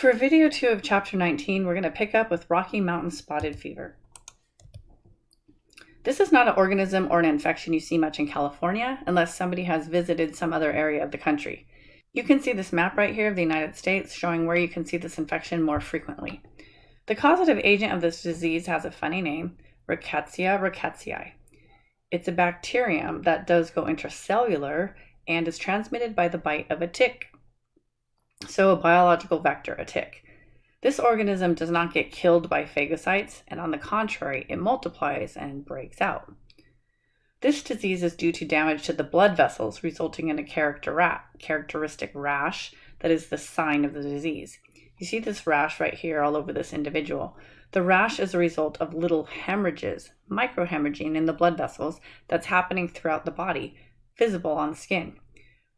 For video 2 of Chapter 19, we're going to pick up with Rocky Mountain spotted fever. This is not an organism or an infection you see much in California unless somebody has visited some other area of the country. You can see this map right here of the United States showing where you can see this infection more frequently. The causative agent of this disease has a funny name, Rickettsia rickettsii. It's a bacterium that does go intracellular and is transmitted by the bite of a tick. So a biological vector, a tick. This organism does not get killed by phagocytes, and on the contrary, it multiplies and breaks out. This disease is due to damage to the blood vessels, resulting in a characteristic rash that is the sign of the disease. You see this rash right here all over this individual. The rash is a result of little hemorrhages, microhemorrhaging in the blood vessels that's happening throughout the body, visible on the skin.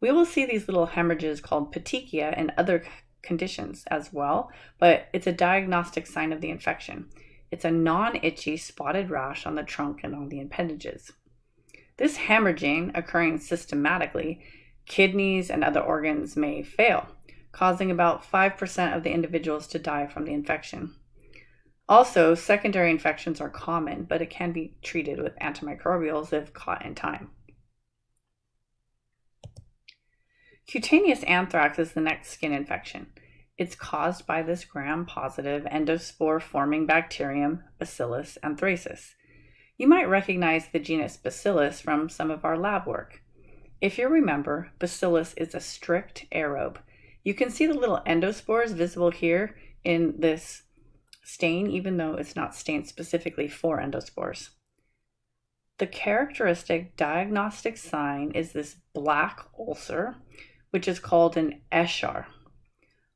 We will see these little hemorrhages called petechia in other conditions as well, but it's a diagnostic sign of the infection. It's a non-itchy spotted rash on the trunk and on the appendages. This hemorrhaging occurring systematically, kidneys and other organs may fail, causing about 5% of the individuals to die from the infection. Also, secondary infections are common, but it can be treated with antimicrobials if caught in time. Cutaneous anthrax is the next skin infection. It's caused by this gram-positive endospore-forming bacterium, Bacillus anthracis. You might recognize the genus Bacillus from some of our lab work. If you remember, Bacillus is a strict aerobe. You can see the little endospores visible here in this stain, even though it's not stained specifically for endospores. The characteristic diagnostic sign is this black ulcer, which is called an eschar.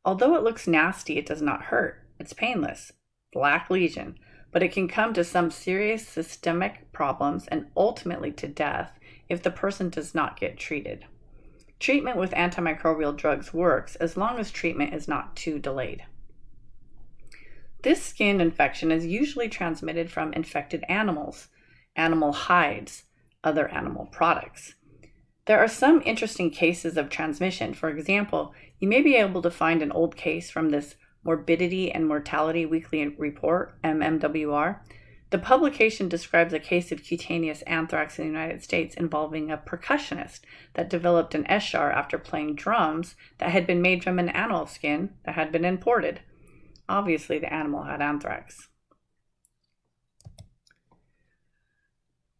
Although it looks nasty, it does not hurt. It's painless, black lesion, but it can come to some serious systemic problems and ultimately to death if the person does not get treated. Treatment with antimicrobial drugs works as long as treatment is not too delayed. This skin infection is usually transmitted from infected animals, animal hides, other animal products. There are some interesting cases of transmission. For example, you may be able to find an old case from this Morbidity and Mortality Weekly Report, MMWR. The publication describes a case of cutaneous anthrax in the United States involving a percussionist that developed an eschar after playing drums that had been made from an animal skin that had been imported. Obviously, the animal had anthrax.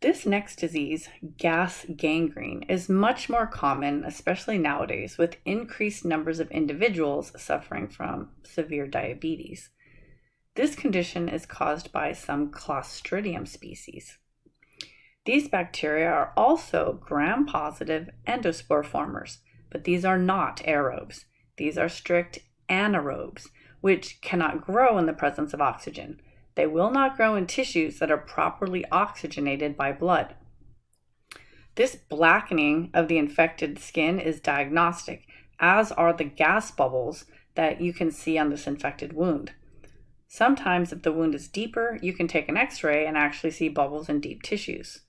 This next disease, gas gangrene, is much more common, especially nowadays, with increased numbers of individuals suffering from severe diabetes. This condition is caused by some Clostridium species. These bacteria are also gram-positive endospore formers, but these are not aerobes. These are strict anaerobes, which cannot grow in the presence of oxygen. They will not grow in tissues that are properly oxygenated by blood. This blackening of the infected skin is diagnostic, as are the gas bubbles that you can see on this infected wound. Sometimes if the wound is deeper, you can take an X-ray and actually see bubbles in deep tissues.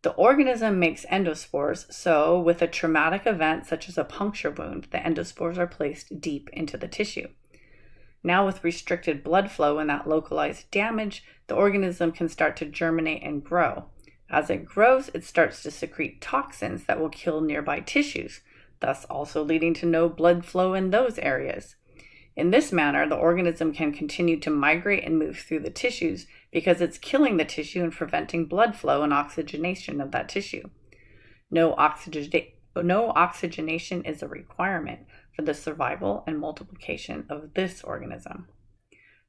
The organism makes endospores, so with a traumatic event such as a puncture wound, the endospores are placed deep into the tissue. Now with restricted blood flow and that localized damage, the organism can start to germinate and grow. As it grows, it starts to secrete toxins that will kill nearby tissues, thus also leading to no blood flow in those areas. In this manner, the organism can continue to migrate and move through the tissues because it's killing the tissue and preventing blood flow and oxygenation of that tissue. No oxygenation is a requirement for the survival and multiplication of this organism.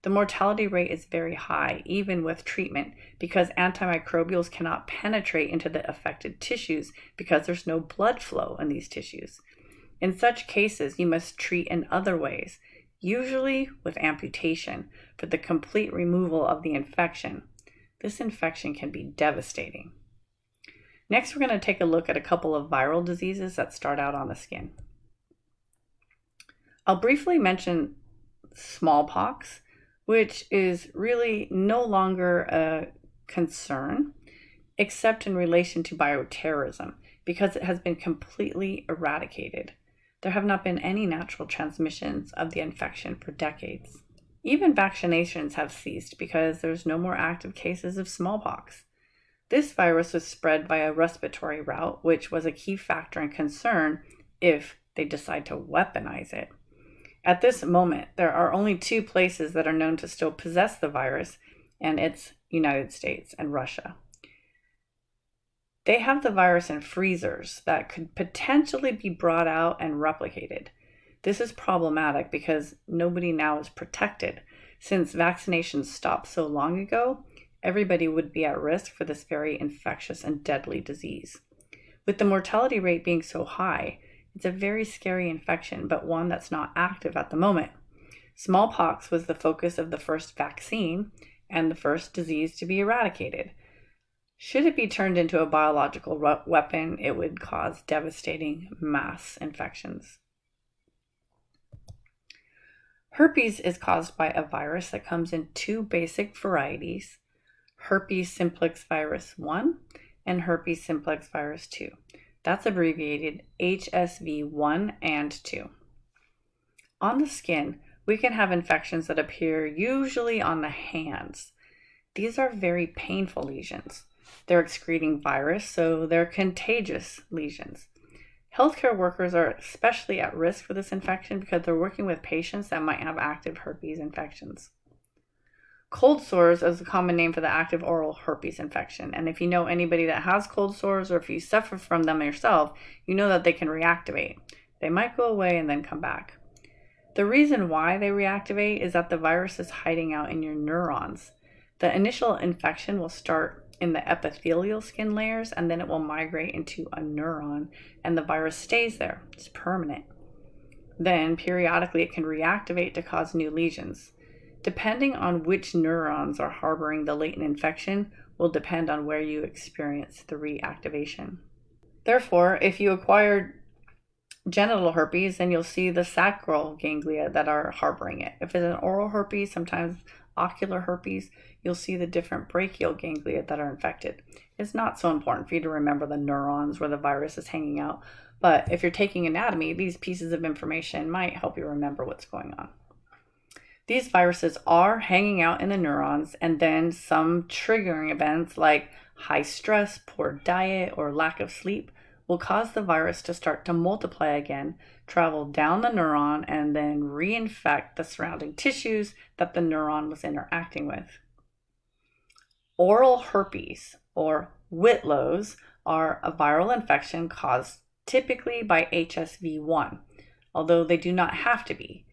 The mortality rate is very high, even with treatment, because antimicrobials cannot penetrate into the affected tissues because there's no blood flow in these tissues. In such cases, you must treat in other ways, usually with amputation, for the complete removal of the infection. This infection can be devastating. Next, we're going to take a look at a couple of viral diseases that start out on the skin. I'll briefly mention smallpox, which is really no longer a concern, except in relation to bioterrorism, because it has been completely eradicated. There have not been any natural transmissions of the infection for decades. Even vaccinations have ceased because there's no more active cases of smallpox. This virus was spread by a respiratory route, which was a key factor and concern if they decide to weaponize it. At this moment, there are only two places that are known to still possess the virus, and it's United States and Russia. They have the virus in freezers that could potentially be brought out and replicated. This is problematic because nobody now is protected. Since vaccinations stopped so long ago, everybody would be at risk for this very infectious and deadly disease. With the mortality rate being so high, it's a very scary infection, but one that's not active at the moment. Smallpox was the focus of the first vaccine and the first disease to be eradicated. Should it be turned into a biological weapon, it would cause devastating mass infections. Herpes is caused by a virus that comes in two basic varieties, herpes simplex virus 1 and herpes simplex virus 2. That's abbreviated HSV 1 and 2. On the skin, we can have infections that appear usually on the hands. These are very painful lesions. They're excreting virus, so they're contagious lesions. Healthcare workers are especially at risk for this infection because they're working with patients that might have active herpes infections. Cold sores is a common name for the active oral herpes infection, and if you know anybody that has cold sores or if you suffer from them yourself, you know that they can reactivate. They might go away and then come back. The reason why they reactivate is that the virus is hiding out in your neurons. The initial infection will start in the epithelial skin layers, and then it will migrate into a neuron, and the virus stays there. It's permanent. Then, periodically, it can reactivate to cause new lesions. Depending on which neurons are harboring the latent infection will depend on where you experience the reactivation. Therefore, if you acquired genital herpes, then you'll see the sacral ganglia that are harboring it. If it's an oral herpes, sometimes ocular herpes, you'll see the different brachial ganglia that are infected. It's not so important for you to remember the neurons where the virus is hanging out, but if you're taking anatomy, these pieces of information might help you remember what's going on. These viruses are hanging out in the neurons, and then some triggering events like high stress, poor diet, or lack of sleep will cause the virus to start to multiply again, travel down the neuron, and then reinfect the surrounding tissues that the neuron was interacting with. Oral herpes, or whitlows, are a viral infection caused typically by HSV1, although they do not have to be.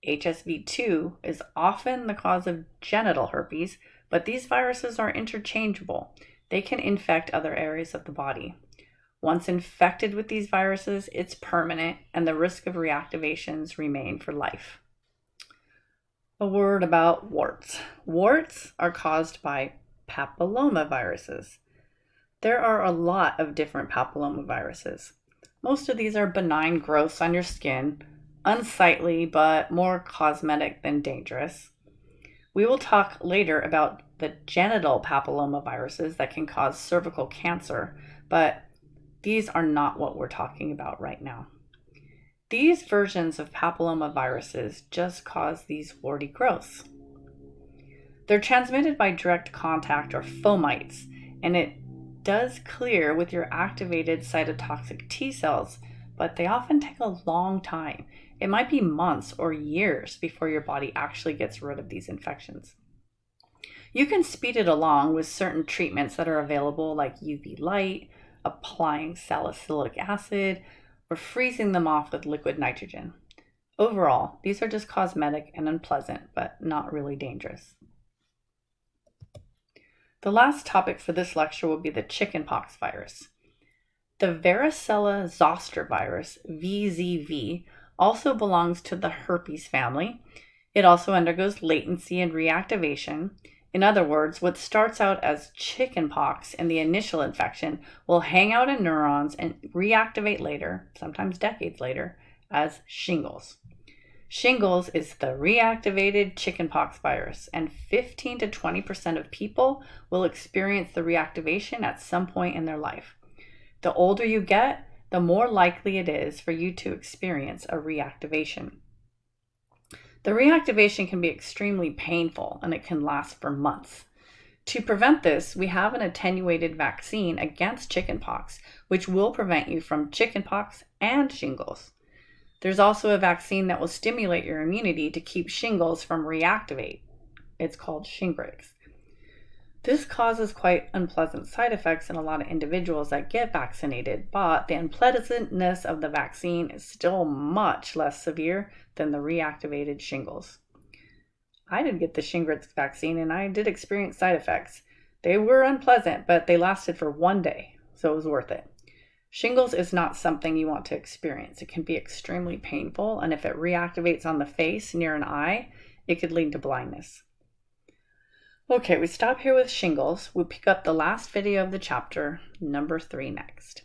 HSV2 is often the cause of genital herpes, but these viruses are interchangeable. They can infect other areas of the body. Once infected with these viruses, it's permanent, and the risk of reactivations remain for life. A word about warts. Warts are caused by papillomaviruses. There are a lot of different papillomaviruses. Most of these are benign growths on your skin, unsightly but more cosmetic than dangerous. We will talk later about the genital papillomaviruses that can cause cervical cancer, but these are not what we're talking about right now. These versions of papillomaviruses just cause these warty growths. They're transmitted by direct contact or fomites, and it does clear with your activated cytotoxic T cells, but they often take a long time. It might be months or years before your body actually gets rid of these infections. You can speed it along with certain treatments that are available, like UV light, applying salicylic acid, or freezing them off with liquid nitrogen. Overall, these are just cosmetic and unpleasant, but not really dangerous. The last topic for this lecture will be the chickenpox virus. The varicella zoster virus, VZV, also belongs to the herpes family. It also undergoes latency and reactivation. In other words, what starts out as chickenpox in the initial infection will hang out in neurons and reactivate later, sometimes decades later, as shingles. Shingles is the reactivated chickenpox virus, and 15 to 20% of people will experience the reactivation at some point in their life. The older you get, the more likely it is for you to experience a reactivation. The reactivation can be extremely painful and it can last for months. To prevent this, we have an attenuated vaccine against chickenpox, which will prevent you from chickenpox and shingles. There's also a vaccine that will stimulate your immunity to keep shingles from reactivate. It's called Shingrix. This causes quite unpleasant side effects in a lot of individuals that get vaccinated, but the unpleasantness of the vaccine is still much less severe than the reactivated shingles. I did get the Shingrix vaccine and I did experience side effects. They were unpleasant, but they lasted for 1 day, so it was worth it. Shingles is not something you want to experience. It can be extremely painful, and if it reactivates on the face near an eye, it could lead to blindness. Okay, we stop here with shingles. We'll pick up the last video of the chapter, number 3, next.